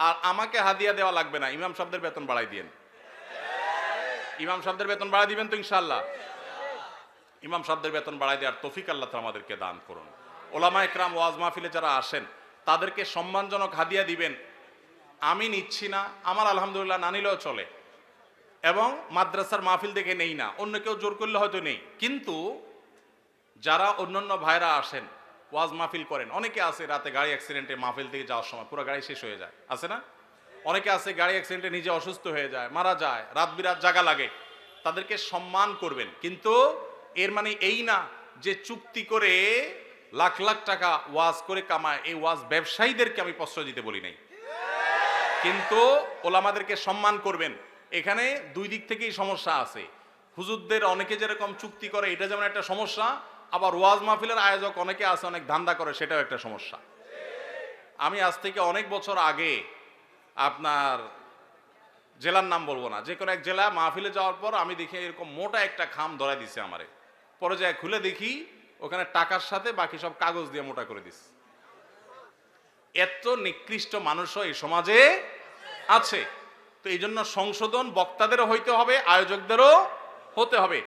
আর আমাকে হাদিয়া দেওয়া লাগবে না, ইমাম সাহেবদের বেতন বাড়াই দিয়েন। ইমাম সাহেবদের বেতন বাড়াই দিবেন তো ইনশাআল্লাহ? ইমাম সাহেবদের বেতন বাড়াই দেওয়ার তৌফিক আল্লাহ তাআলা আমাদেরকে দান করুন। ওলামা একরাম ওয়াজ মাহফিলে যারা আসেন তাদেরকে সম্মানজনক হাদিয়া দিবেন। আমি নিচ্ছি না, আমার আলহামদুলিল্লাহ না নিলেও চলে, এবং মাদ্রাসার মাহফিল দেখে নেই না, অন্য কেউ জোর করলে হয়তো নেই। কিন্তু যারা অন্যান্য ভাইরা আসেন ওয়াজ মাহফিল করেন, অনেকে আছে রাতে গাড়ি অ্যাক্সিডেন্টে মাহফিল থেকে যাওয়ার সময় পুরো গাড়ি শেষ হয়ে যায়, আছে না? অনেকে আছে গাড়ি অ্যাক্সিডেন্টে নিজে অসুস্থ হয়ে যায়, মারা যায়, রাত বিরাত জাগা লাগে। তাদেরকে সম্মান করবেন, কিন্তু এর মানে এই না যে চুক্তি করে লাখ লাখ টাকা ওয়াজ করে কামায়, এই ওয়াজ ব্যবসায়ীদেরকে আমি প্রশ্রয় দিতে বলি নাই। কিন্তু ওলামাদেরকে সম্মান করবেন। এখানে দুই দিক থেকেই সমস্যা আছে। হুজুরদের অনেকে যেরকম চুক্তি করে, এটা যেমন একটা সমস্যা, আবার ওয়াজ মাহফিলের আয়োজক অনেকে আছে অনেক ধান্দা করে, সেটাও একটা সমস্যা। আমি আজ থেকে অনেক বছর আগে, আপনার জেলার নাম বলবো না, যে কোনো এক জেলা মাহফিলে যাওয়ার পর আমি দেখি এরকম মোটা একটা খাম ধরা দিছে আমারে। পরে যায় খুলে দেখি ওখানে টাকার সাথে বাকি সব কাগজ দিয়ে মোটা করে দিছে। এত নিকৃষ্ট মানুষও এই সমাজে আছে। তো এই জন্য সংশোধন বক্তাদেরও হইতে হবে, আয়োজকদেরও হতে হবে।